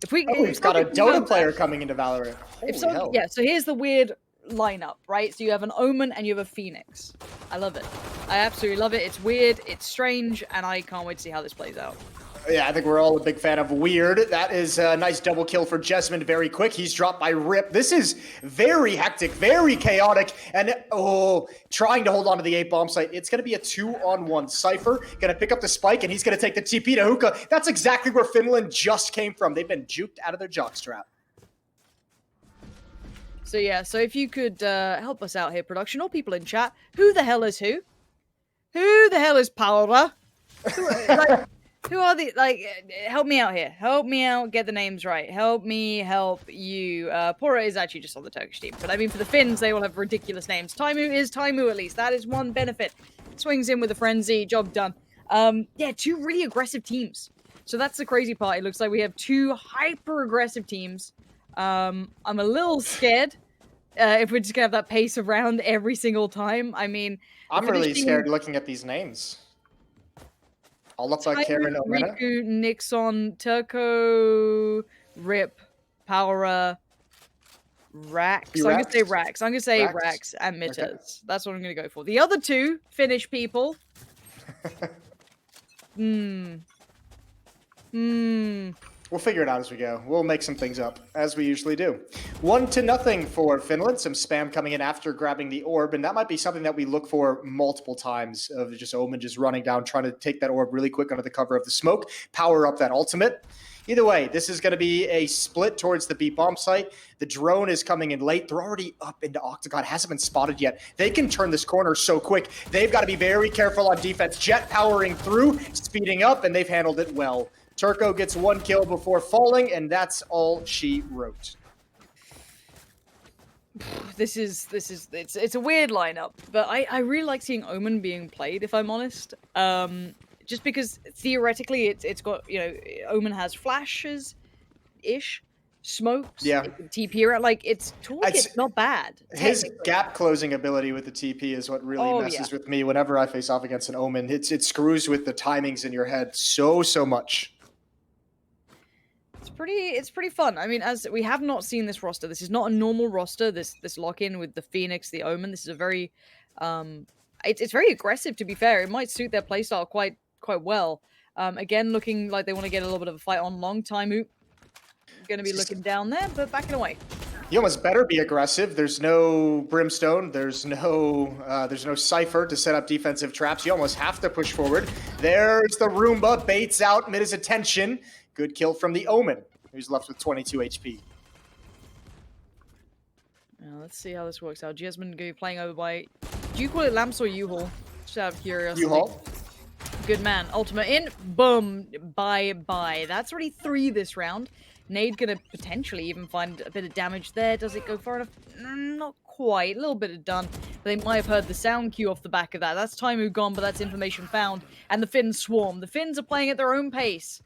If we, Oh, he's got a Dota player coming into Valorant. Holy hell. Yeah, so here's the weird lineup, right? So you have an Omen and you have a Phoenix. I love it. I absolutely love it. It's weird, it's strange, and I can't wait to see how this plays out. Yeah, I think we're all a big fan of weird. That is a nice double kill for Jesmond very quick. He's dropped by Rip. This is very hectic, very chaotic, and trying to hold on to the 8-bomb site. It's going to be a 2-on-1. Cypher going to pick up the spike, and he's going to take the TP to Hookah. That's exactly where Finland just came from. They've been juked out of their jockstrap. So yeah, so if you could help us out here, production, or people in chat, who the hell is who? Who the hell is Paura? Who are the, help me out here. Help me out, get the names right. Help me help you. Paura is actually just on the Turkish team. But I mean, for the Finns, they all have ridiculous names. Taimou is Taimou, at least. That is one benefit. Swings in with a frenzy, job done. Yeah, 2 really aggressive teams. So that's the crazy part. It looks like we have 2 hyper-aggressive teams. I'm a little scared if we're just going to have that pace around every single time. I mean... I'm really scared looking at these names. All look like Karen Omena. Riqu, nixoon, turko, Rip, paura, qRaxs. I'm going to say qRaxs. I'm going to say qRaxs and Mitters. Okay. That's what I'm going to go for. The other 2 Finnish people. We'll figure it out as we go. We'll make some things up, as we usually do. 1-0 for Finland. Some spam coming in after grabbing the orb, and that might be something that we look for multiple times, of just Omen just running down, trying to take that orb really quick under the cover of the smoke, power up that ultimate. Either way, this is going to be a split towards the B-bomb site. The drone is coming in late. They're already up into Octagon. Hasn't been spotted yet. They can turn this corner so quick. They've got to be very careful on defense. Jet powering through, speeding up, and they've handled it well. Turko gets 1 kill before falling, and that's all she wrote. It's a weird lineup, but I really like seeing Omen being played, if I'm honest. Just because theoretically it's got, you know, Omen has flashes-ish, smokes, yeah, TP around, like it's toolkit's not bad. His gap closing ability with the TP is what really messes with me whenever I face off against an Omen. It screws with the timings in your head so much. It's pretty fun. I mean, as we have not seen this roster, this is not a normal roster. This lock-in with the Phoenix, the Omen. This is a very, it's very aggressive. To be fair, it might suit their playstyle quite well. Again, looking like they want to get a little bit of a fight on long. Taimou going to be looking down there, but backing away. You almost better be aggressive. There's no Brimstone. There's no Cypher to set up defensive traps. You almost have to push forward. There's the Roomba, baits out Mid's attention. Good kill from the Omen, who's left with 22 HP. Now, let's see how this works out. Jesmond going to be playing over by... Do you call it Lamps or U-Haul? Just out of curiosity. U-Haul. Good man. Ultimate in. Boom. Bye-bye. That's already 3 this round. Nade going to potentially even find a bit of damage there. Does it go far enough? Not quite. A little bit of done. But they might have heard the sound cue off the back of that. That's Taimou gone, but that's information found. And the Finns swarm. The Finns are playing at their own pace.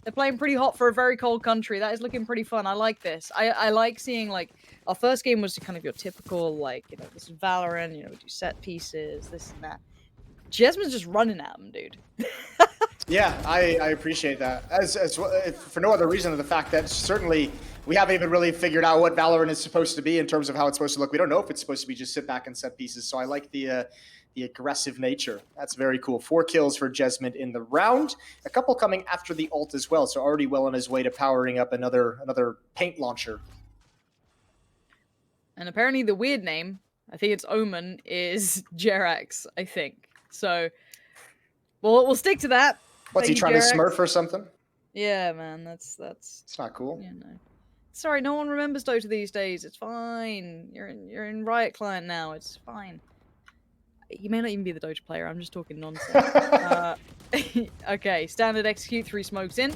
They're playing pretty hot for a very cold country. That is looking pretty fun. I like this. I like seeing, like, our first game was kind of your typical, like, you know, this is Valorant, you know, we do set pieces, this and that. Jesmond's just running at them, dude. Yeah, I appreciate that. As for no other reason than the fact that certainly we haven't even really figured out what Valorant is supposed to be in terms of how it's supposed to look. We don't know if it's supposed to be just sit back and set pieces. So I like the aggressive nature. That's very cool. 4 kills for Jesmond in the round. A couple coming after the ult as well. So already well on his way to powering up another paint launcher. And apparently the weird name, I think it's Omen, is Jerax, I think. So we'll stick to that. What's he trying to smurf or something? Yeah, man, that's it's not cool. You know. Sorry, no one remembers Dota these days. It's fine. You're in Riot Client now. It's fine. You may not even be the Dota player. I'm just talking nonsense. Okay, standard execute, 3 smokes in.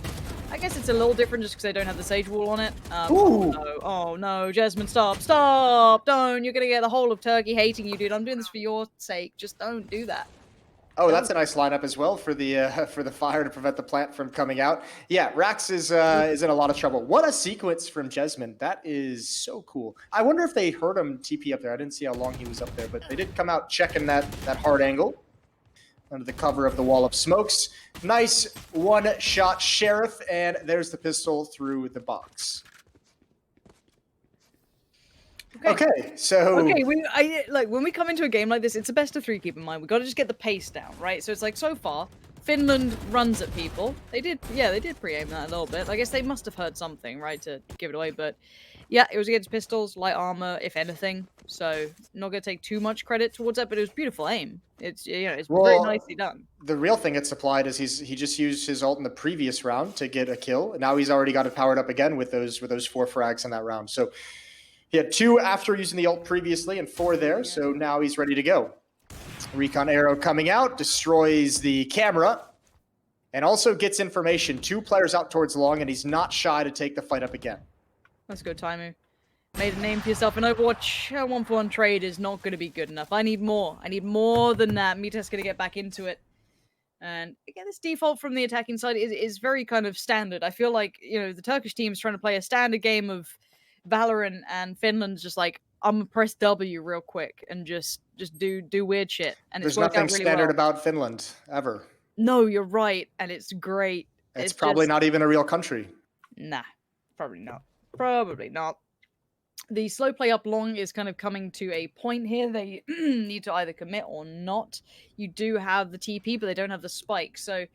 I guess it's a little different just because they don't have the Sage Wall on it. Oh no, Jesmond, stop, don't. You're going to get the whole of Turkey hating you, dude. I'm doing this for your sake. Just don't do that. Oh, that's a nice lineup as well for the fire to prevent the plant from coming out. Yeah, qRaxs is in a lot of trouble. What a sequence from Jesmond. That is so cool. I wonder if they heard him TP up there. I didn't see how long he was up there, but they did come out checking that hard angle. under the cover of the wall of smokes. Nice one-shot Sheriff, and there's the pistol through the box. Okay, so... Okay, like, when we come into a game like this, it's a best of 3, keep in mind. We've got to just get the pace down, right? So it's like, so far, Finland runs at people. They did pre-aim that a little bit. I guess they must have heard something, right, to give it away, but... Yeah, it was against pistols, light armor, if anything. So, not going to take too much credit towards that, but it was beautiful aim. It's, it's very nicely done. The real thing it's applied is he just used his ult in the previous round to get a kill. And now he's already got it powered up again with those 4 frags in that round. So, he had 2 after using the ult previously and 4 there. So, now he's ready to go. Recon arrow coming out, destroys the camera. And also gets information. 2 players out towards long, and he's not shy to take the fight up again. Let's go, Taimou. Made a name for yourself in Overwatch. A 1-for-1 trade is not going to be good enough. I need more. I need more than that. Mita's going to get back into it. And again, this default from the attacking side is very kind of standard. I feel like, the Turkish team is trying to play a standard game of Valorant, and Finland's just like, I'm going to press W real quick and just do weird shit. And There's nothing really standard about Finland, ever. No, you're right. And it's great. It's probably not even a real country. Nah, probably not. Probably not. The slow play up long is kind of coming to a point here. They need to either commit or not. You do have the TP, but they don't have the spike. So,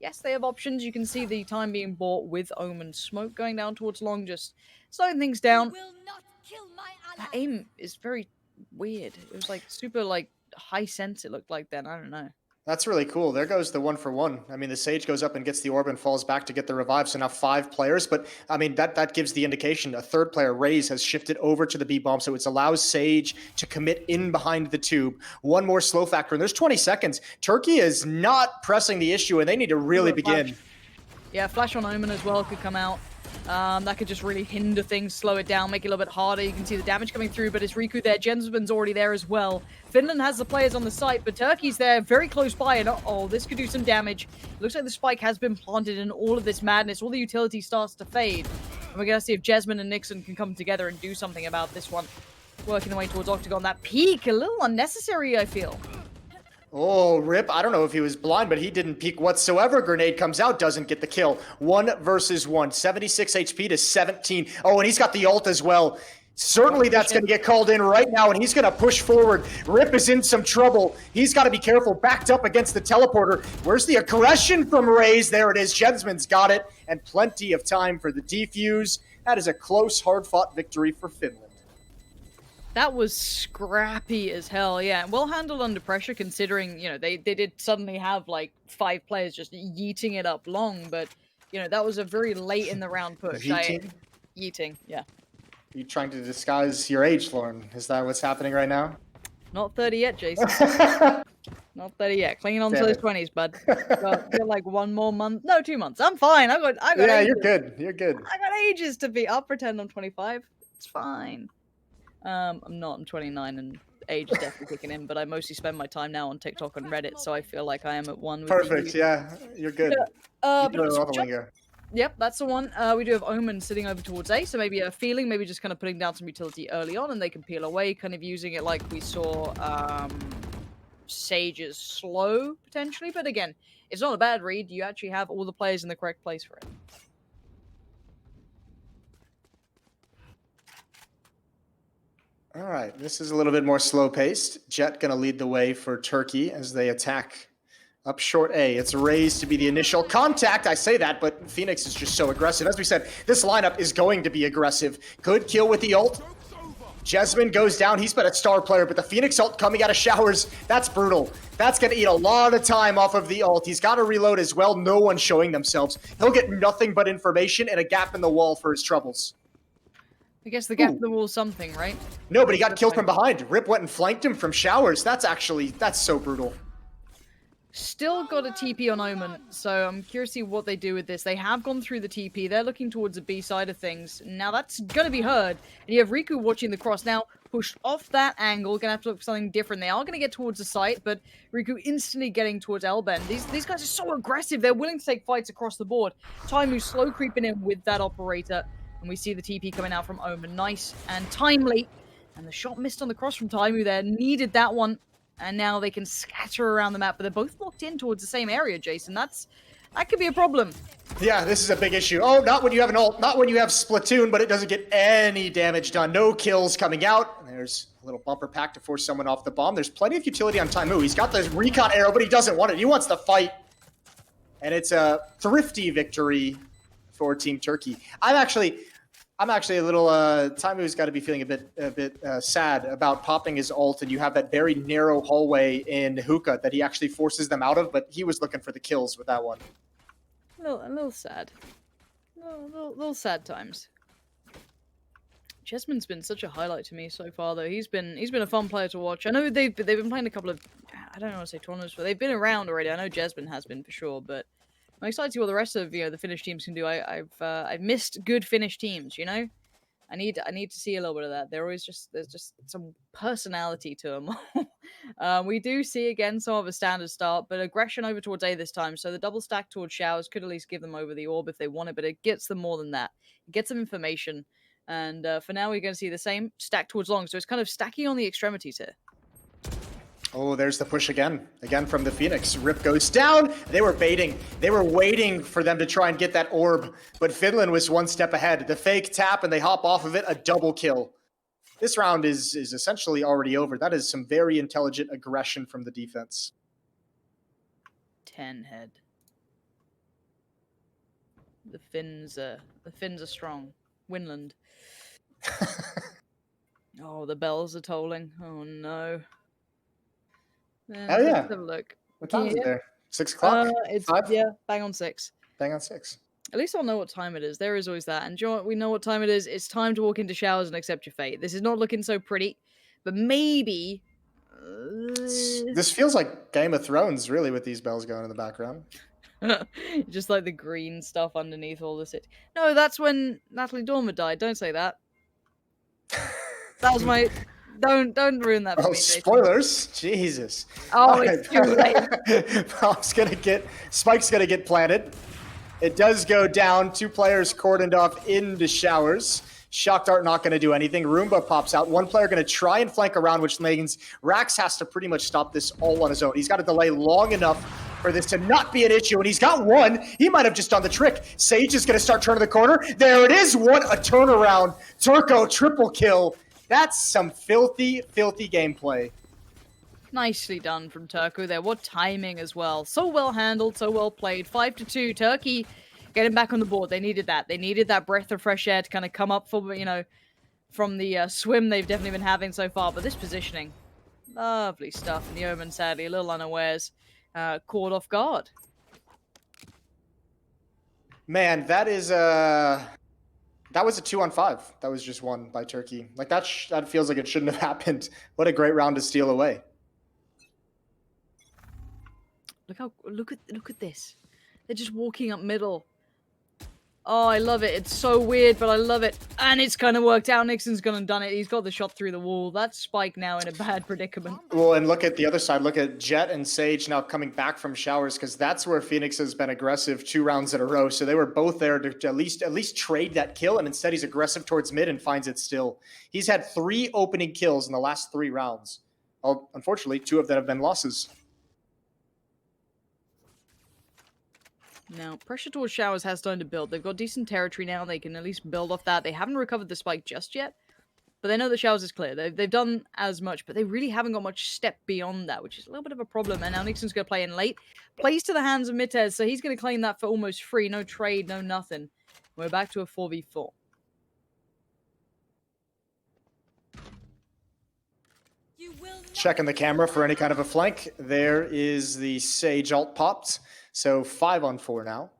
yes, they have options. You can see the time being bought with Omen Smoke going down towards long, just slowing things down. That aim is very weird. It was like super high sense it looked like then. I don't know. That's really cool. There goes the 1-for-1. I mean, the Sage goes up and gets the orb and falls back to get the revive. So now 5 players. But, I mean, that gives the indication. A 3rd player, Raze, has shifted over to the B-bomb. So it allows Sage to commit in behind the tube. 1 more slow factor. And there's 20 seconds. Turkey is not pressing the issue, and they need to really begin. Yeah, flash on Omen as well could come out. That could just really hinder things, slow it down, make it a little bit harder. You can see the damage coming through, but it's Riqu there. Gentleman's already there as well. Finland has the players on the site, but Turkey's there very close by, and this could do some damage. Looks like the spike has been planted in all of this madness. All the utility starts to fade. And we're going to see if Jasmine and nixoon can come together and do something about this one. Working the way towards Octagon. That peak, a little unnecessary, I feel. Oh, rip. I don't know if he was blind, but he didn't peek whatsoever. Grenade comes out, doesn't get the kill. 1 versus 1. 76 HP to 17. Oh, and he's got the ult as well. Certainly that's going to get called in right now, and he's going to push forward. Rip is in some trouble. He's got to be careful. Backed up against the teleporter. Where's the aggression from Raze? There it is. Jensman's got it, and plenty of time for the defuse. That is a close, hard-fought victory for Finland. That was scrappy as hell, yeah. Well handled under pressure, considering, they did suddenly have, 5 players just yeeting it up long, but, that was a very late in the round push. Yeeting, yeah. Are you trying to disguise your age, Lauren? Is that what's happening right now? Not 30 yet, Jason. Not 30 yet. Clinging on to those 20s, bud. Got 1 more month. No, 2 months. I'm fine. I got yeah, ages. You're good. You're good. I got ages to be. I'll pretend I'm 25. It's fine. I'm not. I'm 29, and age is definitely kicking in. But I mostly spend my time now on TikTok and Reddit, so I feel like I am at one. With Perfect. Yeah, you're good. Yep, that's the one. We do have Omen sitting over towards A, so maybe a feeling, maybe just kind of putting down some utility early on, and they can peel away, kind of using it like we saw Sage's slow, potentially. But again, it's not a bad read. You actually have all the players in the correct place for it. All right, this is a little bit more slow-paced. Jet going to lead the way for Turkey as they attack up short A. It's Raze to be the initial contact. I say that, but Phoenix is just so aggressive. As we said, this lineup is going to be aggressive. Could kill with the ult. Jessamine goes down. He's been a star player, but the Phoenix ult coming out of showers, that's brutal. That's going to eat a lot of time off of the ult. He's got to reload as well. No one's showing themselves. He'll get nothing but information and a gap in the wall for his troubles. I guess the gap in the wall is something, right? No, but he got killed from behind. Rip went and flanked him from showers. That's so brutal. Still got a TP on Omen, so I'm curious to see what they do with this. They have gone through the TP. They're looking towards the B side of things. Now that's going to be heard. And you have Riqu watching the cross now, pushed off that angle. Going to have to look for something different. They are going to get towards the site, but Riqu instantly getting towards Elben. These guys are so aggressive. They're willing to take fights across the board. Taimou slow creeping in with that operator. And we see the TP coming out from Omen. Nice and timely. And the shot missed on the cross from Taimou there. Needed that one. and now they can scatter around the map, but they're both locked in towards the same area, Jason. That could be a problem. Yeah, this is a big issue. Oh, not when you have an ult, not when you have Splatoon, but it doesn't get any damage done. No kills coming out. There's a little bumper pack to force someone off the bomb. There's plenty of utility on Taimou. He's got the recon arrow, but he doesn't want it. He wants to fight. And it's a thrifty victory for Team Turkey. I'm actually a little. Taimou's got to be feeling a bit sad about popping his ult, and you have that very narrow hallway in hookah that he actually forces them out of. But he was looking for the kills with that one. A little sad. Little sad times. Jesman's been such a highlight to me so far, though. He's been a fun player to watch. I know they've been playing a couple of, I don't want to say tournaments, but they've been around already. I know Jesman has been for sure, but I'm excited to see what the rest of the Finnish teams can do. I've missed good Finnish teams. You know, I need to see a little bit of that. There's just some personality to them. We do see again some of a standard start, but aggression over towards A this time. So the double stack towards showers could at least give them over the orb if they want it, but it gets them more than that. It gets them information. And for now, we're going to see the same stack towards long. So it's kind of stacking on the extremities here. Oh, there's the push again. Again from the Phoenix. Rip goes down. They were baiting. They were waiting for them to try and get that orb. But Finland was one step ahead. The fake tap, and they hop off of it. A double kill. This round is essentially already over. That is some very intelligent aggression from the defense. 10 head. The Finns are strong. Winland. Oh, the bells are tolling. Oh no. Oh yeah. Let's have a look. What time is it there? 6 o'clock? It's 5? Yeah, bang on 6. Bang on 6. At least I'll know what time it is. There is always that. And do you know what? We know what time it is. It's time to walk into showers and accept your fate. This is not looking so pretty, but maybe. This feels like Game of Thrones, really, with these bells going in the background. Just like the green stuff underneath all this. No, that's when Natalie Dormer died. Don't say that. That was my. Don't ruin that for me, Jason. Spoilers! Jesus. Oh, it's too late. Spike's gonna get planted. It does go down. 2 players cordoned off into showers. Shock Dart not going to do anything. Roomba pops out. 1 player going to try and flank around, which means qRaxs has to pretty much stop this all on his own. He's got to delay long enough for this to not be an issue, and he's got 1. He might have just done the trick. Sage is going to start turning the corner. There it is. What a turnaround. Turko triple kill. That's some filthy, filthy gameplay. Nicely done from Turko there. What timing as well. So well handled, so well played. 5-2. Turkey getting back on the board. They needed that. They needed that breath of fresh air to kind of come up for, from the swim they've definitely been having so far. But this positioning, lovely stuff. And the Omen, sadly, a little unawares, caught off guard. Man, that was a 2-on-5. That was just won by Turkey. Like that feels like it shouldn't have happened. What a great round to steal away. Look at this. They're just walking up middle. Oh, I love it. It's so weird, but I love it. And it's kind of worked out. nixoon's gone and done it. He's got the shot through the wall. That's Spike now in a bad predicament. Well, and look at the other side. Look at Jet and Sage now coming back from showers, because that's where Phoenix has been aggressive 2 rounds in a row. So they were both there to at least trade that kill, and instead he's aggressive towards mid and finds it still. He's had 3 opening kills in the last 3 rounds. Well, unfortunately, 2 of them have been losses. Now, pressure towards showers has started to build. They've got decent territory now. They can at least build off that. They haven't recovered the spike just yet, but they know the showers is clear. They've done as much, but they really haven't got much step beyond that, which is a little bit of a problem. And now nixoon's going to play in late. Plays to the hands of Mitez, so he's going to claim that for almost free. No trade, no nothing. We're back to a 4v4. Checking the camera for any kind of a flank. There is the Sage ult popped. So 5-on-4 now.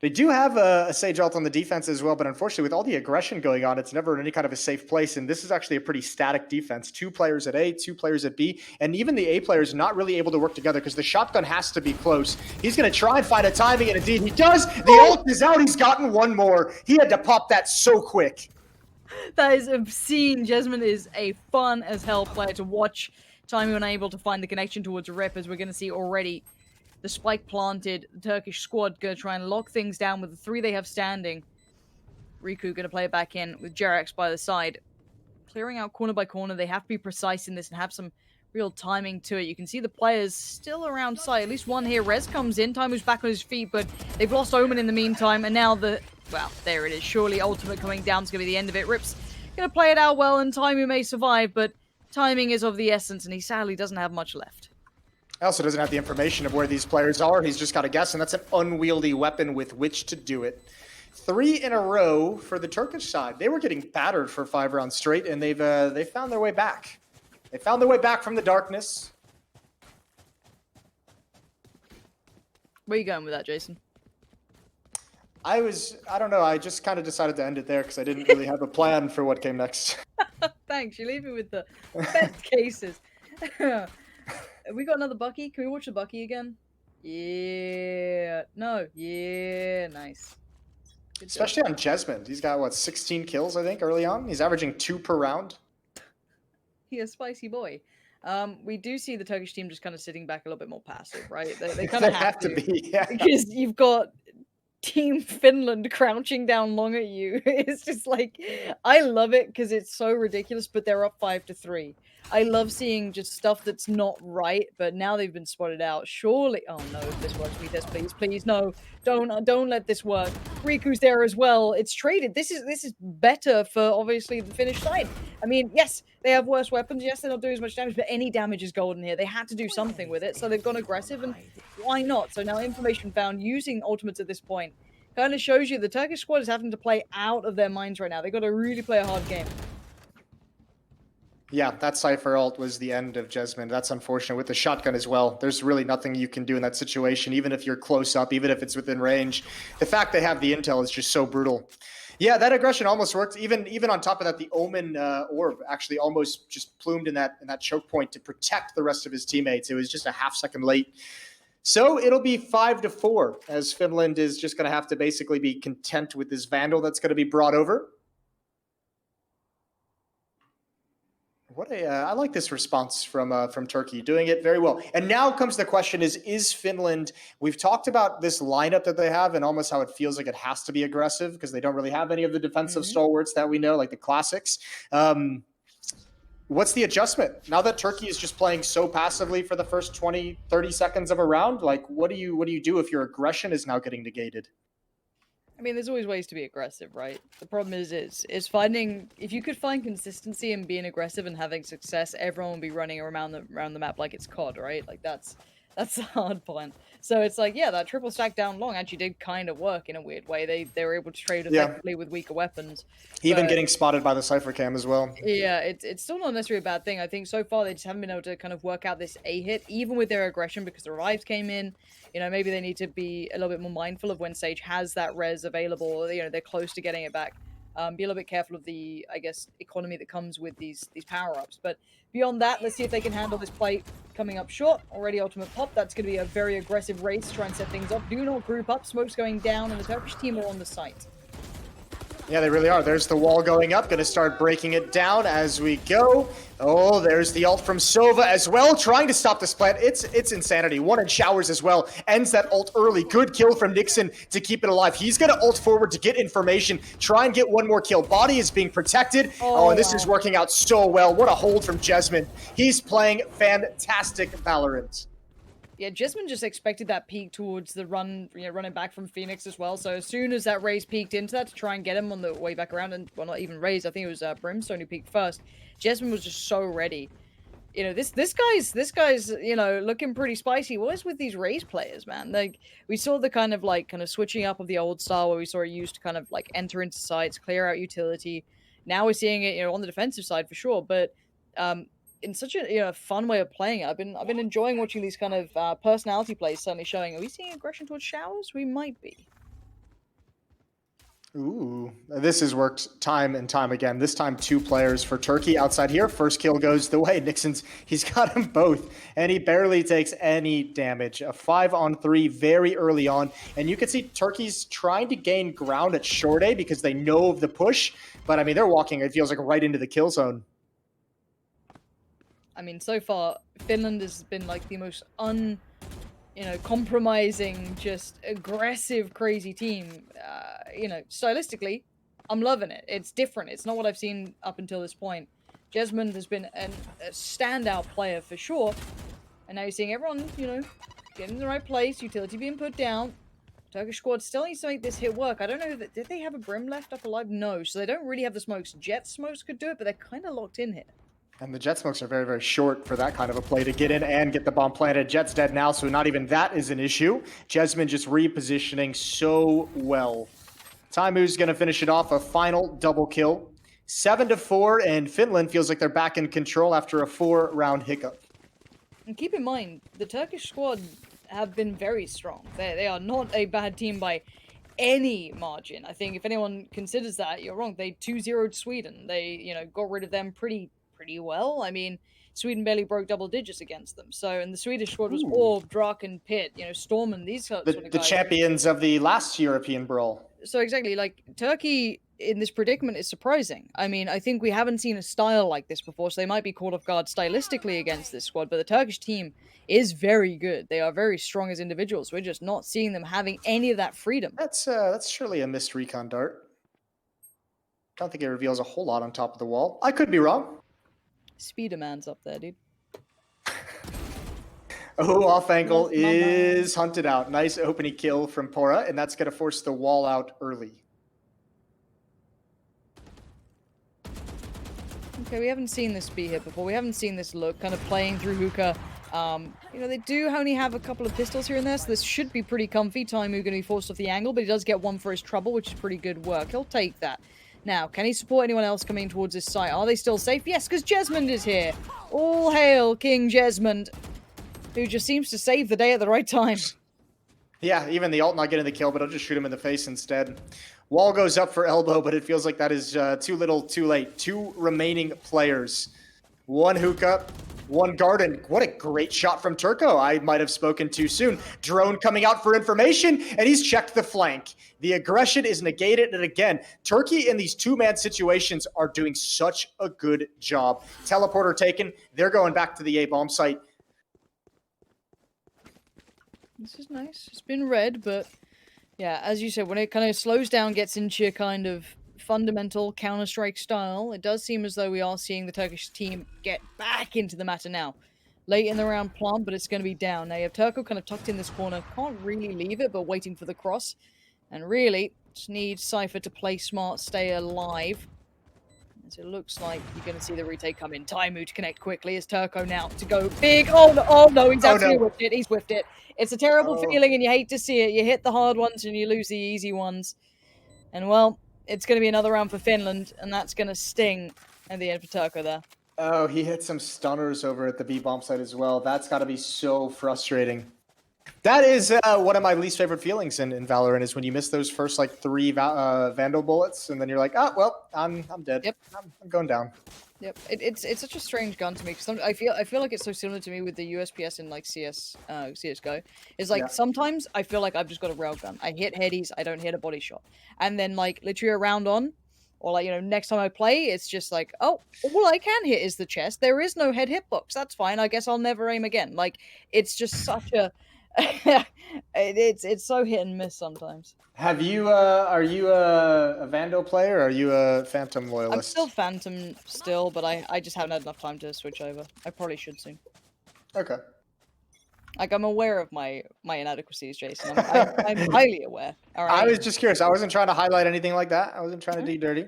They do have a Sage ult on the defense as well, but unfortunately with all the aggression going on, it's never in any kind of a safe place. And this is actually a pretty static defense. 2 players at A, 2 players at B, and even the A players not really able to work together because the shotgun has to be close. He's going to try and find a timing, and indeed he does. The ult is out. He's gotten 1 more. He had to pop that so quick. That is obscene. Jesman is a fun as hell player to watch. Taimou unable to find the connection towards Rip, as we're going to see already. The spike planted. The Turkish squad going to try and lock things down with the 3 they have standing. Riqu going to play it back in with Jerax by the side. clearing out corner by corner. They have to be precise in this and have some real timing to it. You can see the players still around sight. At least one here. Rez comes in. Taimou's back on his feet, but they've lost Omen in the meantime. And now well, there it is. Surely ultimate coming down is going to be the end of it. Rip's going to play it out well, and Taimou may survive, but timing is of the essence, and he sadly doesn't have much left. Also doesn't have the information of where these players are. He's just got to guess, and that's an unwieldy weapon with which to do it. 3 in a row for the Turkish side. They were getting battered for 5 rounds straight, and they found their way back. They found their way back from the darkness. Where are you going with that, Jason? I don't know. I just kind of decided to end it there because I didn't really have a plan for what came next. Thanks. You leave me with the best cases. We got another Bucky. Can we watch the Bucky again? Yeah. No. Yeah. Nice. Especially on Jesmond. He's got, what, 16 kills, I think, early on? He's averaging 2 per round. He's a spicy boy. We do see the Turkish team just kind of sitting back a little bit more passive, right? They kind of have to be, yeah. Because you've got Team Finland crouching down long at you. It's just like, I love it because it's so ridiculous, but they're up 5-3. I love seeing just stuff that's not right, but now they've been spotted out. Surely, oh no, if this works, please, please, no, don't let this work. Riqu's there as well. It's traded. This is better for obviously the Finnish side. I mean, yes, they have worse weapons. Yes, they're not doing as much damage, but any damage is golden here. They had to do something with it, so they've gone aggressive, and why not? So now information found using ultimates at this point kind of shows you the Turkish squad is having to play out of their minds right now. They've got to really play a hard game. Yeah, that Cypher ult was the end of Jesmond. That's unfortunate with the shotgun as well. There's really nothing you can do in that situation, even if you're close up, even if it's within range. The fact they have the intel is just so brutal. Yeah, that aggression almost worked. Even on top of that, the Omen orb actually almost just plumed in that choke point to protect the rest of his teammates. It was just a half second late. So it'll be 5-4 as Finland is just going to have to basically be content with this Vandal that's going to be brought over. I like this response from Turkey, doing it very well. And now comes the question: is Finland? We've talked about this lineup that they have and almost how it feels like it has to be aggressive because they don't really have any of the defensive stalwarts that we know, like the classics. What's the adjustment now that Turkey is just playing so passively for the first 20, 30 seconds of a round? Like, what do you do if your aggression is now getting negated? I mean, there's always ways to be aggressive, right? The problem is finding, if you could find consistency in being aggressive and having success, everyone will be running around the map like it's COD, right? Like that's the hard point. So it's like, yeah, that triple stack down long actually did kind of work in a weird way. They were able to trade effectively with weaker weapons. Even getting spotted by the Cypher cam as well. Yeah, it's still not necessarily a bad thing. I think so far they just haven't been able to kind of work out this A hit, even with their aggression, because the revives came in. You know, maybe they need to be a little bit more mindful of when Sage has that res available. You know, they're close to getting it back. Be a little bit careful of the, I guess, economy that comes with these power-ups. But beyond that, let's see if they can handle this play coming up short. Already ultimate pop. That's going to be a very aggressive race to try and set things up. Do not group up. Smoke's going down, and the Turkish team are on the site. Yeah, they really are. There's the wall going up. Going to start breaking it down as we go. Oh, there's the ult from Sova as well, trying to stop this plant. It's insanity. One in showers as well. Ends that ult early. Good kill from nixoon to keep it alive. He's going to ult forward to get information, try and get one more kill. Body is being protected. Oh, and this is working out so well. What a hold from Jesmond. He's playing fantastic Valorant. Yeah, Jesmond just expected that peak towards the run, running back from Phoenix as well. So as soon as that Raze peeked into that to try and get him on the way back around, and well, not even Raze, I think it was Brimstone who peeked first. Jesmond was just so ready. You know, this guy's looking pretty spicy. What is with these Raze players, man? Like we saw the kind of switching up of the old style where we saw it used to kind of like enter into sites, clear out utility. Now we're seeing it, on the defensive side for sure, but in such a fun way of playing it. I've been enjoying watching these kind of personality plays certainly showing. Are we seeing aggression towards showers? We might be. Ooh, this has worked time and time again. This time 2 players for Turkey outside here. First kill goes the way. nixoon's, he's got them both, and he barely takes any damage. A 5-on-3 very early on, and you can see Turkey's trying to gain ground at short A because they know of the push, but I mean, they're walking, it feels like, right into the kill zone. I mean, so far, Finland has been like the most compromising, just aggressive, crazy team. Stylistically, I'm loving it. It's different. It's not what I've seen up until this point. Jesmond has been a standout player for sure. And now you're seeing everyone, you know, getting in the right place, utility being put down. Turkish squad still needs to make this hit work. I don't know, did they have a Brim left up alive? No, so they don't really have the smokes. Jet smokes could do it, but they're kind of locked in here. And the Jet smokes are very, very short for that kind of a play to get in and get the bomb planted. Jet's dead now, so not even that is an issue. Jesmond just repositioning so well. Taimou's going to finish it off, a final double kill. 7-4, and Finland feels like they're back in control after a 4-round hiccup. And keep in mind, the Turkish squad have been very strong. They are not a bad team by any margin. I think if anyone considers that, you're wrong. They 2-0'd Sweden. They, you know, got rid of them pretty well. I mean, Sweden barely broke double digits against them. So, and the Swedish squad was Orb, Draken, Pit, you know, Storm, these sort of guys. The champions of the last European Brawl. So exactly, like, Turkey in this predicament is surprising. I mean, I think we haven't seen a style like this before, so they might be caught off guard stylistically against this squad, but the Turkish team is very good. They are very strong as individuals. We're just not seeing them having any of that freedom. That's surely a missed recon dart. I don't think it reveals a whole lot on top of the wall. I could be wrong. Spiderman's up there, dude. Oh, off angle is hunted out. Nice opening kill from Paura, and that's going to force the wall out early. Okay, we haven't seen this be here before. We haven't seen this look, kind of playing through hookah. You know, they do only have a couple of pistols here and there, so this should be pretty comfy. Taimou going to be forced off the angle, but he does get one for his trouble, which is pretty good work. He'll take that. Now, can he support anyone else coming towards this site? Are they still safe? Yes, because Jesmond is here. All hail King Jesmond, who just seems to save the day at the right time. Yeah, even the ult not getting the kill, but I'll just shoot him in the face instead. Wall goes up for elbow, but it feels like that is too little, too late. 2 remaining players. 1 hookah, 1 garden. What a great shot from Turko. I might have spoken too soon. Drone coming out for information, and he's checked the flank. The aggression is negated, and again, Turkey in these 2-man situations are doing such a good job. Teleporter taken. They're going back to the A bomb site. This is nice. It's been red, but yeah, as you said, when it kind of slows down, gets into your kind of fundamental Counter-Strike style, it does seem as though we are seeing the Turkish team get back into the matter now. Late in the round plant, but it's going to be down. Now you have Turko kind of tucked in this corner. Can't really leave it, but waiting for the cross. And really, just need Cypher to play smart, stay alive. As it looks like you're going to see the retake come in. Taimou to connect quickly. Is Turko now to go big? Oh no, he's absolutely whiffed it. He's whiffed it. It's a terrible feeling, and you hate to see it. You hit the hard ones, and you lose the easy ones. And, well, it's going to be another round for Finland, and that's going to sting at the end for Turko there. Oh, he hit some stunners over at the B bomb site as well. That's got to be so frustrating. That is one of my least favorite feelings in Valorant is when you miss those first like 3 Vandal bullets, and then you're like, oh well, I'm dead. Yep. I'm going down. Yep, it's such a strange gun to me because I feel like it's so similar to me with the USPS in like CS:GO. It's like sometimes I feel like I've just got a railgun. I hit headies, I don't hit a body shot, and then like literally a round on, or like, you know, next time I play, it's just like, oh, all I can hit is the chest. There is no head hitbox. That's fine. I guess I'll never aim again. Like it's just such a it's so hit and miss sometimes. Have you are you a Vandal player or are you a Phantom loyalist? I'm still Phantom still, but I just haven't had enough time to switch over. I probably should soon. Okay. Like, I'm aware of my inadequacies, Jason. I'm highly aware. All right. I was just curious. I wasn't trying to highlight anything like that. I wasn't trying to do dirty.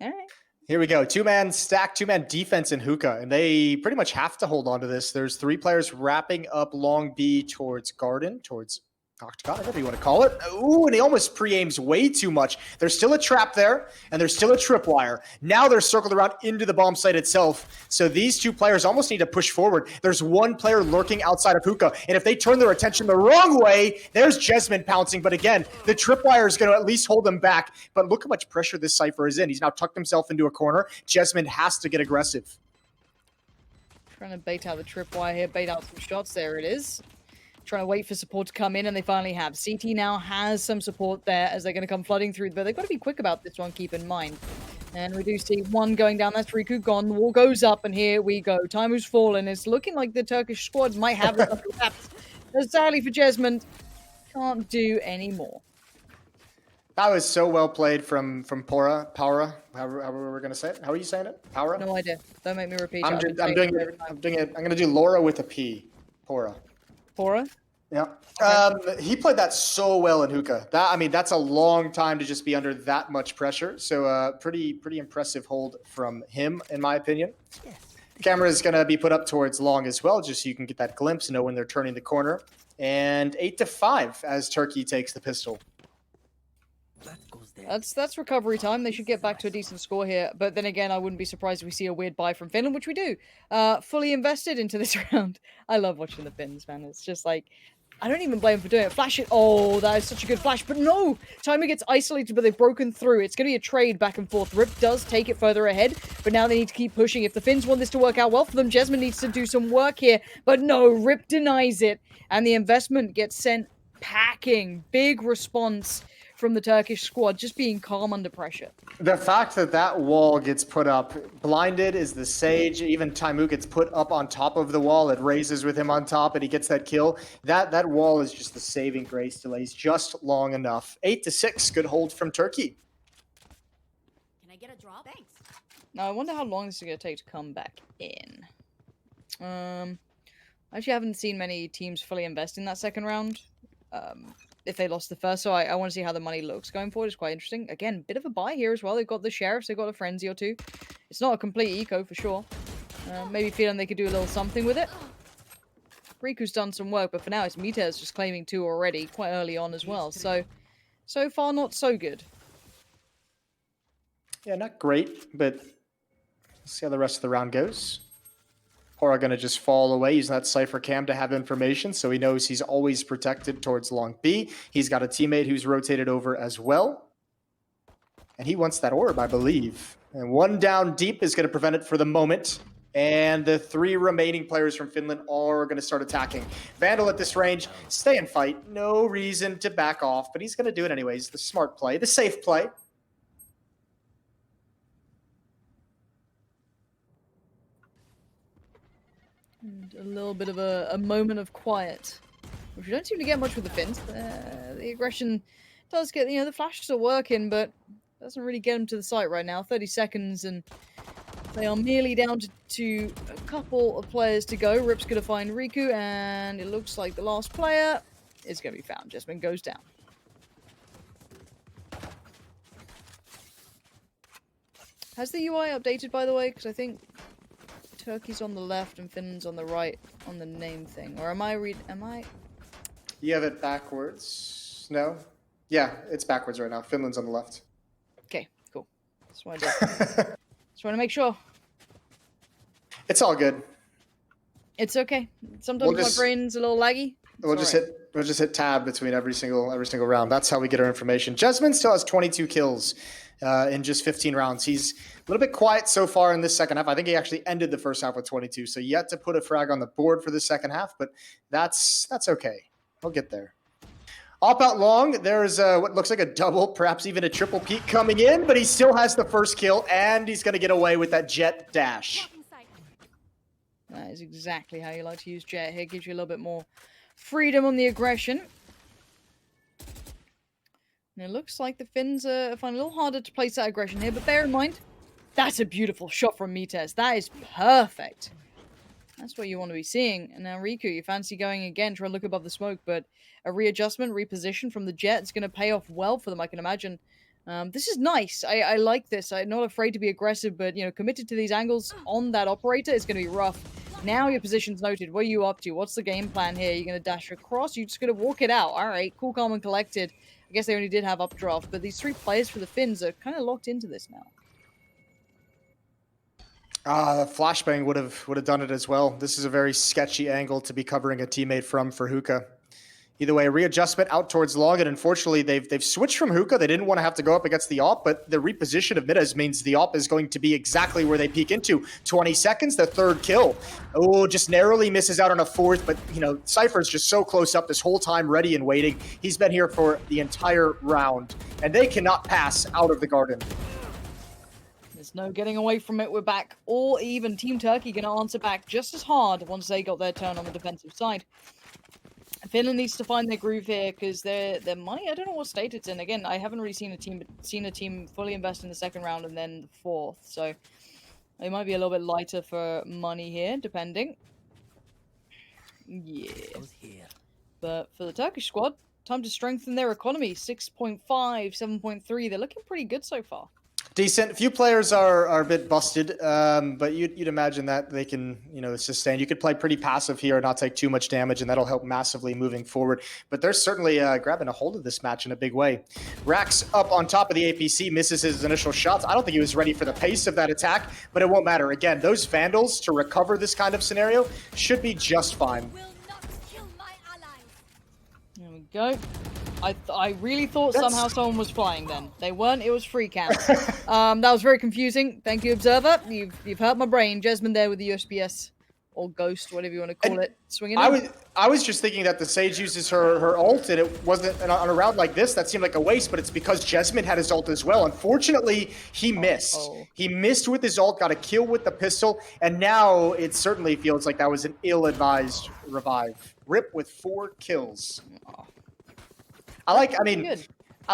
All right. Here we go. 2-man stack, 2-man defense in hookah, and they pretty much have to hold on to this. There's 3 players wrapping up long B towards garden, towards octagon, whatever you want to call it. Ooh, and he almost pre-aims way too much. There's still a trap there, and there's still a tripwire. Now they're circled around into the bomb site itself. So these 2 players almost need to push forward. There's 1 player lurking outside of hookah, and if they turn their attention the wrong way, there's Jesmond pouncing. But again, the tripwire is going to at least hold them back. But look how much pressure this Cypher is in. He's now tucked himself into a corner. Jesmond has to get aggressive. Trying to bait out the tripwire here, bait out some shots. There it is. Trying to wait for support to come in, and they finally have. CT now has some support there as they're going to come flooding through, but they've got to be quick about this one, keep in mind. And we do see 1 going down. That's Riqu gone. The wall goes up, and here we go. Taimou's fallen. It's looking like the Turkish squad might have it. But sadly for Jesmond, can't do any more. That was so well played from Paura, however we're gonna say it. How are you saying it? Paura? No idea. Don't make me repeat I'm it. doing it. I'm gonna do Laura with a P. Paura. Paura? Yeah. Okay. He played that so well in hookah. That's a long time to just be under that much pressure. So pretty impressive hold from him, in my opinion. The camera is gonna be put up towards long as well, just so you can get that glimpse and know when they're turning the corner. And 8-5 as Turkey takes the pistol. That's recovery time. They should get back to a decent score here. But then again, I wouldn't be surprised if we see a weird buy from Finland, which we do. Fully invested into this round. I love watching the Finns, man. It's just like, I don't even blame them for doing it. Flash it. Oh, that is such a good flash. But no! Taimou gets isolated, but they've broken through. It's going to be a trade back and forth. Rip does take it further ahead, but now they need to keep pushing. If the Finns want this to work out well for them, Jesmine needs to do some work here. But no, Rip denies it. And the investment gets sent packing. Big response from the Turkish squad, just being calm under pressure. The fact that that wall gets put up, blinded is the Sage, even Taimou gets put up on top of the wall, it raises with him on top and he gets that kill. That wall is just the saving grace, delays just long enough. 8-6, good hold from Turkey. Can I get a draw? Thanks. Now, I wonder how long this is going to take to come back in. I actually haven't seen many teams fully invest in that second round. If they lost the first, so I want to see how the money looks going forward. It's quite interesting. Again, bit of a buy here as well. They've got the sheriffs, they've got a frenzy or two. It's not a complete eco for sure. Maybe feeling they could do a little something with it. Riqu's done some work, but for now it's Mita's just claiming 2 already, quite early on as well. So far not so good. Yeah, not great, but let's see how the rest of the round goes. Paura gonna just fall away using that Cypher cam to have information, so he knows he's always protected towards long B. He's got a teammate who's rotated over as well. And he wants that orb, I believe. And 1 down deep is gonna prevent it for the moment. And the 3 remaining players from Finland are gonna start attacking. Vandal at this range, stay and fight. No reason to back off, but he's gonna do it anyways. The smart play, the safe play. And a little bit of a moment of quiet, which we don't seem to get much with the Finns. The aggression does get, the flashes are working, but doesn't really get them to the site right now. 30 seconds, and they are merely down to a couple of players to go. Rip's going to find Riqu, and it looks like the last player is going to be found. Jesmine goes down. Has the UI updated, by the way? Because I think Turkey's on the left and Finland's on the right on the name thing. Or am I? You have it backwards. No? Yeah, it's backwards right now. Finland's on the left. Okay, cool. That's what I did. Just want to make sure. It's all good. It's okay. Sometimes my brain's a little laggy. We'll just hit tab between every single round. That's how we get our information. Jesmine still has 22 kills in just 15 rounds. He's a little bit quiet so far in this second half. I think he actually ended the first half with 22, so yet to put a frag on the board for the second half, but that's okay. We'll get there. Op out long, there's what looks like a double, perhaps even a triple peak coming in, but he still has the first kill, and he's going to get away with that jet dash. That is exactly how you like to use jet here. Gives you a little bit more freedom on the aggression. And it looks like the Finns are finding a little harder to place that aggression here, but bear in mind, that's a beautiful shot from Mites. That is perfect. That's what you want to be seeing. And now Riqu, you fancy going again, try to look above the smoke, but a readjustment, reposition from the jet is going to pay off well for them, I can imagine. This is nice. I like this. I'm not afraid to be aggressive, but, committed to these angles on that operator is going to be rough. Now your position's noted. What are you up to? What's the game plan here? You're going to dash across? You're just going to walk it out. All right, cool, calm, and collected. I guess they only did have updraft, but these 3 players for the Finns are kind of locked into this now. Flashbang would have done it as well. This is a very sketchy angle to be covering a teammate from for hookah. Either way, readjustment out towards long, and unfortunately, they've switched from hookah. They didn't want to have to go up against the op, but the reposition of Midas means the op is going to be exactly where they peek into. 20 seconds, the 3rd kill. Oh, just narrowly misses out on a 4th, but, Cypher's just so close up this whole time, ready and waiting. He's been here for the entire round, and they cannot pass out of the garden. There's no getting away from it. We're back all even. Team Turkey going to answer back just as hard once they got their turn on the defensive side. Finland needs to find their groove here because their money. I don't know what state it's in. Again, I haven't really seen a team fully invest in the second round and then the fourth. So it might be a little bit lighter for money here, depending. Yeah. But for the Turkish squad, time to strengthen their economy. 6.5, 7.3. They're looking pretty good so far. Decent. A few players are a bit busted, but you'd imagine that they can, sustain. You could play pretty passive here and not take too much damage, and that'll help massively moving forward. But they're certainly grabbing a hold of this match in a big way. QRaxs up on top of the APC, misses his initial shots. I don't think he was ready for the pace of that attack, but it won't matter. Again, those Vandals, to recover this kind of scenario, should be just fine. Will not kill my allies. There we go. I really thought somehow someone was flying then. They weren't, it was free cam. That was very confusing. Thank you, Observer. You've hurt my brain. Jasmine there with the USPS or Ghost, whatever you want to call it. Swinging in. I was just thinking that the Sage uses her ult, and it wasn't on a round like this. That seemed like a waste, but it's because Jasmine had his ult as well. Unfortunately, he missed. He missed with his ult, got a kill with the pistol, and now it certainly feels like that was an ill-advised revive. Rip with 4 kills. I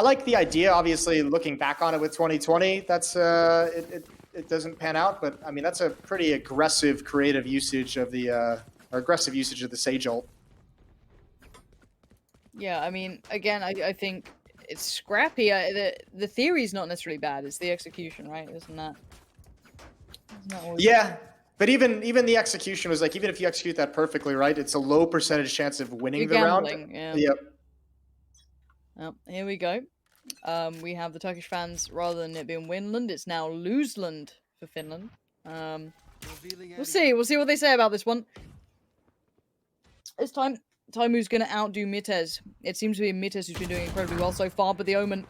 like the idea, obviously, looking back on it with 2020. That's it doesn't pan out, but I mean, that's a pretty aggressive creative usage of the aggressive usage of the Sage ult. Yeah, I mean, again, I think it's scrappy. The theory's not necessarily bad. It's the execution, right? Isn't that yeah, but even the execution was like, even if you execute that perfectly, right? It's a low percentage chance of winning the round. Yeah. Yep. Oh, here we go. We have the Turkish fans, rather than it being Winland, it's now Loseland for Finland. We'll see what they say about this one. This time, Taimou's going to outdo Mitez. It seems to be Mitez who's been doing incredibly well so far, but the Omen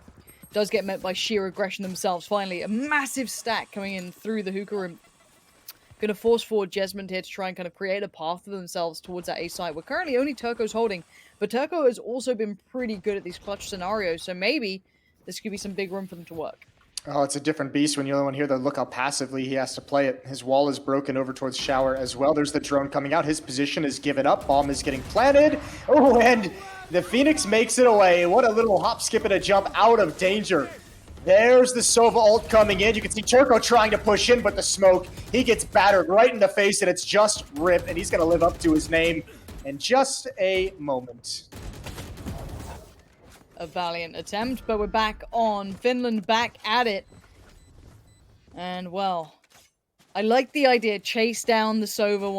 does get met by sheer aggression themselves. Finally, a massive stack coming in through the hookah room. Going to force forward Jesmond here to try and kind of create a path for themselves towards that A site. We're currently only Turko's holding, but Turko has also been pretty good at these clutch scenarios, so maybe this could be some big room for them to work. Oh, it's a different beast when you're the one here. Look how passively he has to play it. His wall is broken over towards Shower as well. There's the drone coming out. His position is given up. Bomb is getting planted. Oh, and the Phoenix makes it away. What a little hop, skip, and a jump out of danger. There's the Sova ult coming in. You can see Turko trying to push in, but the smoke, he gets battered right in the face, and it's just Rip, and he's going to live up to his name in just a moment. A valiant attempt, but we're back on. Finland back at it. And, well, I like the idea. Chase down the Sova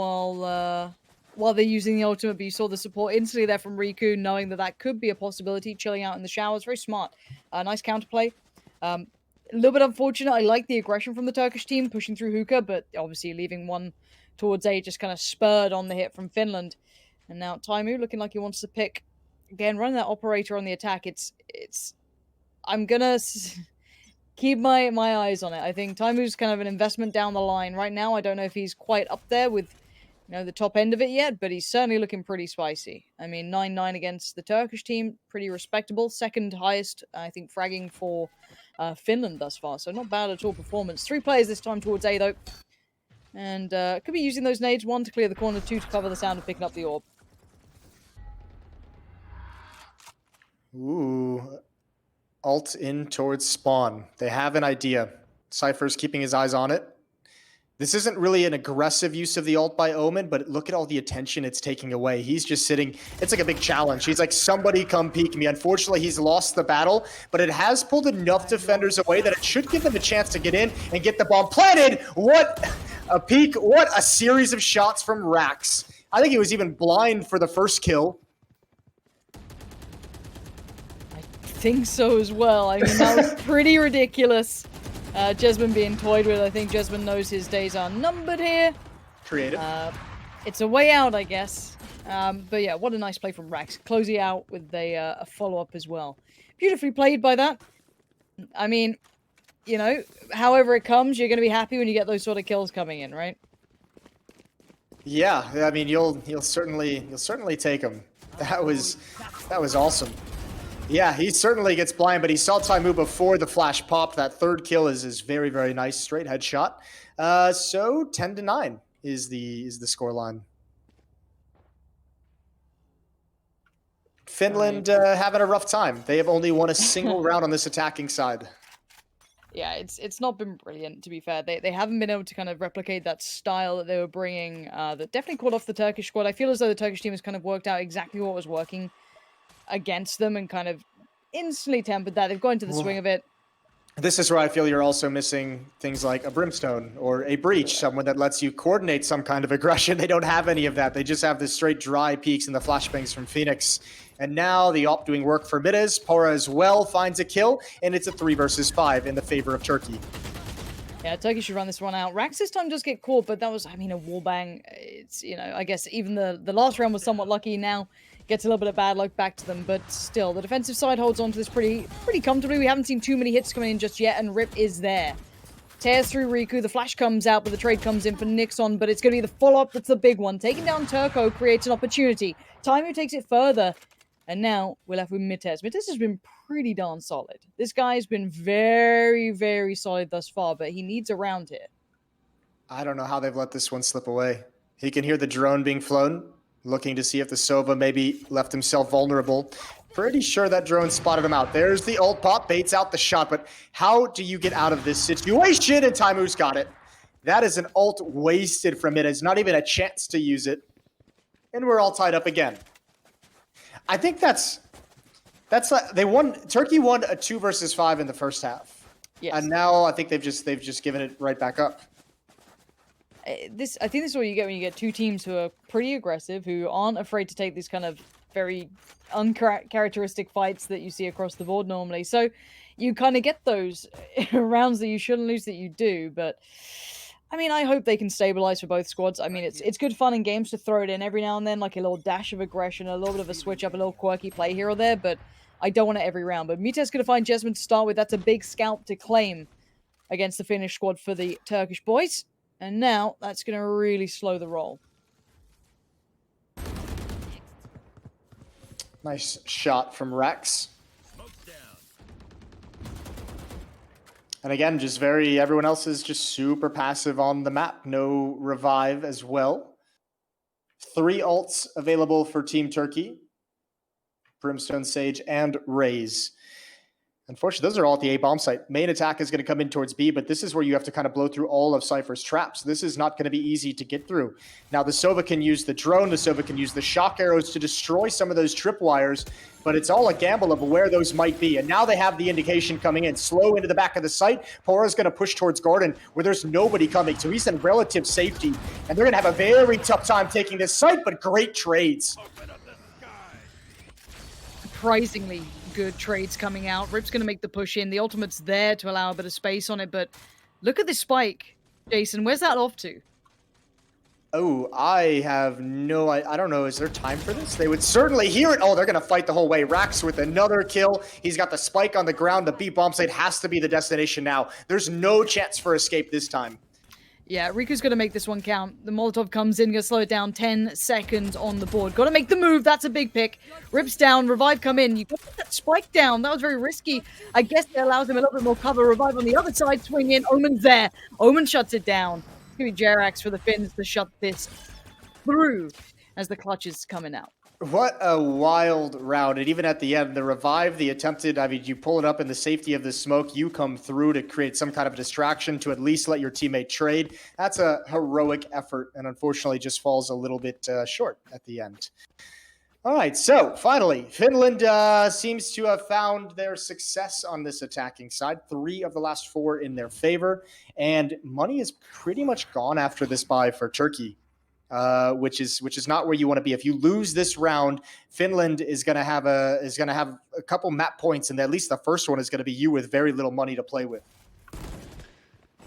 while they're using the ultimate, but you saw the support instantly there from Riqu, knowing that could be a possibility, chilling out in the showers. Very smart. Nice counterplay. A little bit unfortunate. I like the aggression from the Turkish team, pushing through hookah, but obviously leaving one towards A, just kind of spurred on the hit from Finland. And now Taimou looking like he wants to pick. Again, running that operator on the attack, I'm gonna keep my eyes on it. I think Taimou's kind of an investment down the line. Right now, I don't know if he's quite up there with, the top end of it yet, but he's certainly looking pretty spicy. I mean, 9-9 against the Turkish team, pretty respectable. Second highest, I think, fragging for Finland thus far, so not bad at all performance. 3 players this time towards A, though. And could be using those nades, 1 to clear the corner, 2 to cover the sound of picking up the orb. Ooh. Ult in towards spawn. They have an idea. Cypher's keeping his eyes on it. This isn't really an aggressive use of the ult by Omen, but look at all the attention it's taking away. He's just sitting. It's like a big challenge. He's like, somebody come peek me. Unfortunately, he's lost the battle, but it has pulled enough defenders away that it should give them a chance to get in and get the bomb planted. What a peek. What a series of shots from qRaxs. I think he was even blind for the first kill. I think so as well. I mean, that was pretty ridiculous. Jesmond being toyed with. I think Jesmond knows his days are numbered here. Creative. It's a way out, I guess. But yeah, what a nice play from qRaxs. Closing out with a follow-up as well. Beautifully played by that. I mean, however it comes, you're going to be happy when you get those sort of kills coming in, right? Yeah, I mean, you'll certainly take him. That was awesome. Yeah, he certainly gets blind, but he saw Taimou before the flash popped. That third kill is very, very nice. Straight headshot. So 10-9 is the scoreline. Finland having a rough time. They have only won a single round on this attacking side. Yeah, it's not been brilliant, to be fair. They haven't been able to kind of replicate that style that they were bringing. That definitely caught off the Turkish squad. I feel as though the Turkish team has kind of worked out exactly what was working against them and kind of instantly tempered that. They've gone into the swing of it. This is where I feel you're also missing things like a brimstone or a breach, someone that lets you coordinate some kind of aggression. They don't have any of that. They just have the straight dry peaks and the flashbangs from Phoenix. And now the op doing work for Middes. Paura as well finds a kill, and it's a 3 versus 5 in the favor of Turkey. Yeah, Turkey should run this one out. Rax this time does get caught, but that was, I mean, a wallbang. It's, you know, I guess even the last round was somewhat lucky. Now gets a little bit of bad luck back to them, but still, the defensive side holds on to this pretty comfortably. We haven't seen too many hits coming in just yet, and Rip is there. Tears through Riqu, the flash comes out, but the trade comes in for nixoon, but it's going to be the follow-up that's the big one. Taking down Turko creates an opportunity. Taimou takes it further, and now we're left with Middes. Middes has been pretty darn solid. This guy's been very, very solid thus far, but he needs a round here. I don't know how they've let this one slip away. He can hear the drone being flown, looking to see if the Sova maybe left himself vulnerable. Pretty sure that drone spotted him out. There's the ult pop, baits out the shot, but how do you get out of this situation? And Taimou's got it. That is an ult wasted from it. It's not even a chance to use it. And we're all tied up again. I think that's they won. Turkey won a 2 versus 5 in the first half. Yes. And now I think they've just given it right back up. I think this is what you get when you get two teams who are pretty aggressive, who aren't afraid to take these kind of very uncharacteristic fights that you see across the board normally. So you kind of get those rounds that you shouldn't lose that you do. But I mean, I hope they can stabilize for both squads. I mean, it's good fun in games to throw it in every now and then, like a little dash of aggression, a little bit of a switch up, a little quirky play here or there. But I don't want it every round. But Middes going to find Jesmond to start with. That's a big scalp to claim against the Finnish squad for the Turkish boys. And now that's going to really slow the roll. Nice shot from Rex. And again, just everyone else is just super passive on the map. No revive as well. 3 ults available for Team Turkey. Brimstone, Sage, and Raze. Unfortunately, those are all at the A bomb site. Main attack is going to come in towards B, but this is where you have to kind of blow through all of Cypher's traps. This is not going to be easy to get through. Now, the Sova can use the drone. The Sova can use the shock arrows to destroy some of those tripwires, but it's all a gamble of where those might be. And now they have the indication coming in. Slow into the back of the site. Paura's going to push towards Gordon, where there's nobody coming. So he's in relative safety, and they're going to have a very tough time taking this site, but great trades. Surprisingly good trades coming out. Rip's going to make the push in. The ultimate's there to allow a bit of space on it, but look at this spike, Jason. Where's that off to? Oh, I have no... I don't know. Is there time for this? They would certainly hear it. Oh, they're going to fight the whole way. Rax with another kill. He's got the spike on the ground. The B bomb site has to be the destination now. There's no chance for escape this time. Yeah, Riqu's going to make this one count. The Molotov comes in, going to slow it down. 10 seconds on the board. Got to make the move. That's a big pick. Rip's down. Revive come in. You got to put that spike down. That was very risky. I guess it allows him a little bit more cover. Revive on the other side. Swing in. Omen's there. Omen shuts it down. It's going to be Jerax for the Finns to shut this through as the clutch is coming out. What a wild round. And even at the end, the revive, the attempted, I mean, you pull it up in the safety of the smoke, you come through to create some kind of distraction to at least let your teammate trade. That's a heroic effort, and unfortunately just falls a little bit short at the end. All right, so finally, Finland seems to have found their success on this attacking side. 3 of the last 4 in their favor, and money is pretty much gone after this bye for Turkey. Which is not where you want to be. If you lose this round, Finland is going to have a couple map points, and at least the first one is going to be you with very little money to play with.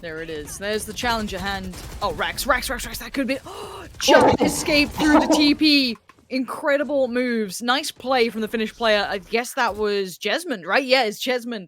There it is. There's the challenge at hand. Oh, Rax. That could be just escape through the TP. Incredible moves. Nice play from the Finnish player. I guess that was Jesmond, right? Yeah, it's Jesmond.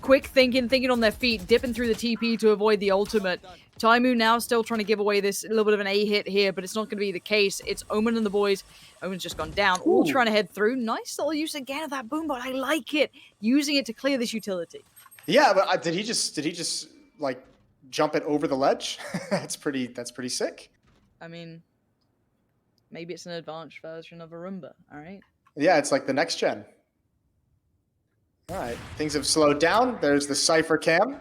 Quick thinking on their feet, dipping through the TP to avoid the ultimate. Taimou now still trying to give away this little bit of an A hit here, but it's not going to be the case. It's Omen and the boys. Omen's just gone down. All trying to head through. Nice little use again of that boom, but I like it. Using it to clear this utility. Yeah, but did he just like jump it over the ledge? That's pretty sick. I mean, maybe it's an advanced version of a Roomba, all right? Yeah, it's like the next gen. All right, things have slowed down. There's the Cypher cam.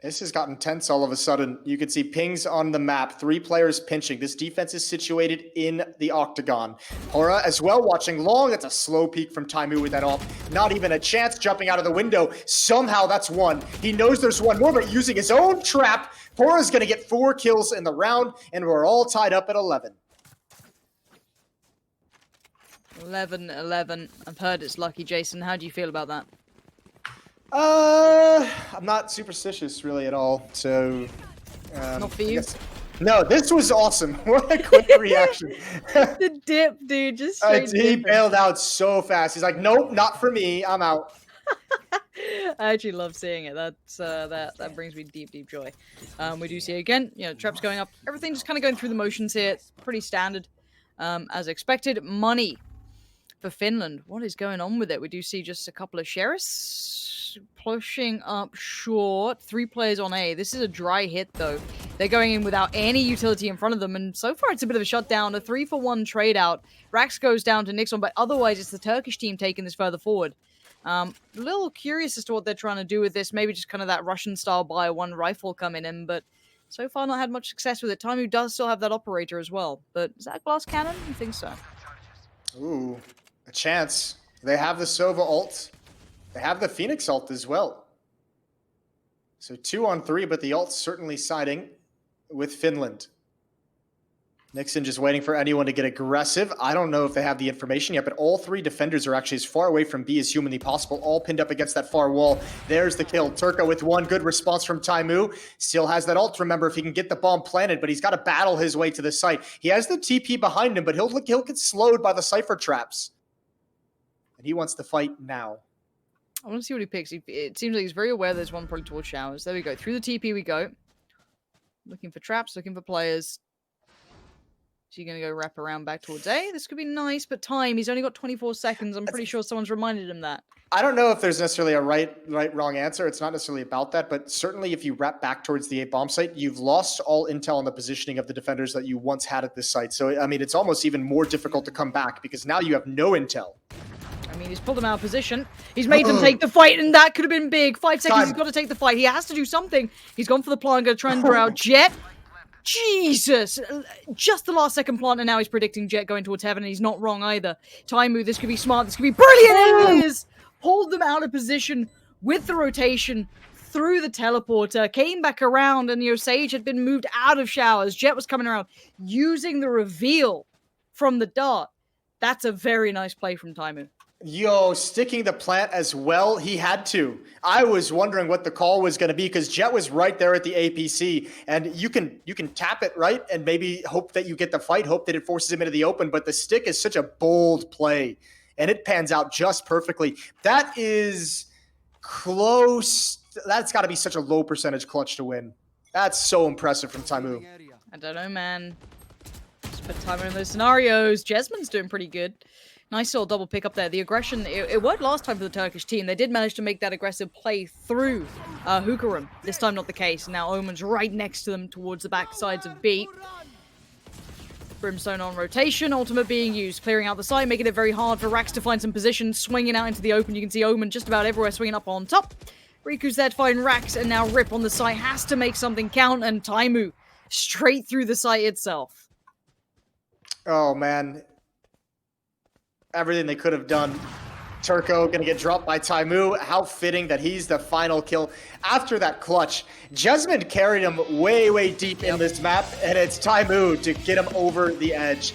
This has gotten tense all of a sudden. You can see pings on the map. 3 players pinching. This defense is situated in the octagon. Paura as well watching long. That's a slow peek from Taimou with that ult. Not even a chance jumping out of the window. Somehow that's one. He knows there's one more, but using his own trap, Paura's going to get 4 kills in the round, and we're all tied up at 11. 11-11. I've heard it's lucky, Jason. How do you feel about that? I'm not superstitious really at all, so... Not for you? No, this was awesome. What a quick reaction. The dip, dude, just straight He dipping. bailed out so fast. He's like, nope, not for me. I'm out. I actually love seeing it. That's that brings me deep joy. We do see again, you know, traps going up. Everything just kind of going through the motions here. It's pretty standard, as expected. Money for Finland. What is going on with it? We do see just a couple of Jerax pushing up short. 3 players on A. This is a dry hit though. They're going in without any utility in front of them, and so far it's a bit of a shutdown. A 3-for-1 trade out. Rax goes down to nixoon, but otherwise it's the Turkish team taking this further forward. A little curious as to what they're trying to do with this. Maybe just kind of that Russian style buy one rifle coming in, but so far not had much success with it. Taimou does still have that operator as well, but is that glass cannon? I think so. Ooh, a chance. They have the Sova ult. They have the Phoenix ult as well. So 2 on 3, but the ult's certainly siding with Finland. nixoon just waiting for anyone to get aggressive. I don't know if they have the information yet, but all 3 defenders are actually as far away from B as humanly possible, all pinned up against that far wall. There's the kill. Turko with 1 good response from Taimou. Still has that ult, remember, if he can get the bomb planted, but he's got to battle his way to the site. He has the TP behind him, but he'll get slowed by the Cypher traps. And he wants to fight now. I want to see what he picks. It seems like he's very aware there's one probably towards showers. There we go. Through the TP we go. Looking for traps, looking for players. So you're going to go wrap around back towards A. This could be nice, but time. He's only got 24 seconds. I'm pretty sure someone's reminded him that. I don't know if there's necessarily a wrong answer. It's not necessarily about that, but certainly if you wrap back towards the A bomb site, you've lost all intel on the positioning of the defenders that you once had at this site. So, I mean, it's almost even more difficult to come back because now you have no intel. I mean, he's pulled them out of position. He's made them take the fight, and that could have been big. 5 seconds, Time. he's got to take the fight. He has to do something. He's gone for the plant, going to try and throw out Jet. Jesus! Just the last second plant, and now he's predicting Jet going towards heaven, and he's not wrong either. Taimou, this could be smart. This could be brilliant. It is! Pulled them out of position with the rotation through the teleporter, came back around, and, you know, Sage had been moved out of showers. Jet was coming around using the reveal from the dart. That's a very nice play from Taimou. Yo, sticking the plant as well, he had to. I was wondering what the call was going to be because Jet was right there at the APC, and you can tap it, right? And maybe hope that you get the fight, hope that it forces him into the open, but the stick is such a bold play, and it pans out just perfectly. That is close. That's got to be such a low percentage clutch to win. That's so impressive from Taimou. I don't know, man. Just put Taimou in those scenarios. Jesmond's doing pretty good. Nice little double pick up there. The aggression, it worked last time for the Turkish team. They did manage to make that aggressive play through Hookerum. This time not the case. Now Omen's right next to them towards the back sides of B. Brimstone on rotation, ultimate being used, clearing out the side, making it very hard for Rax to find some position, swinging out into the open. You can see Omen just about everywhere, swinging up on top. Riqu's there to find Rax, and now Rip on the site has to make something count, and Taimou straight through the site itself. Oh, man. Everything they could have done. Turko gonna get dropped by Taimou. How fitting that he's the final kill after that clutch. Jesmond carried him way deep in this map, and it's Taimou to get him over the edge.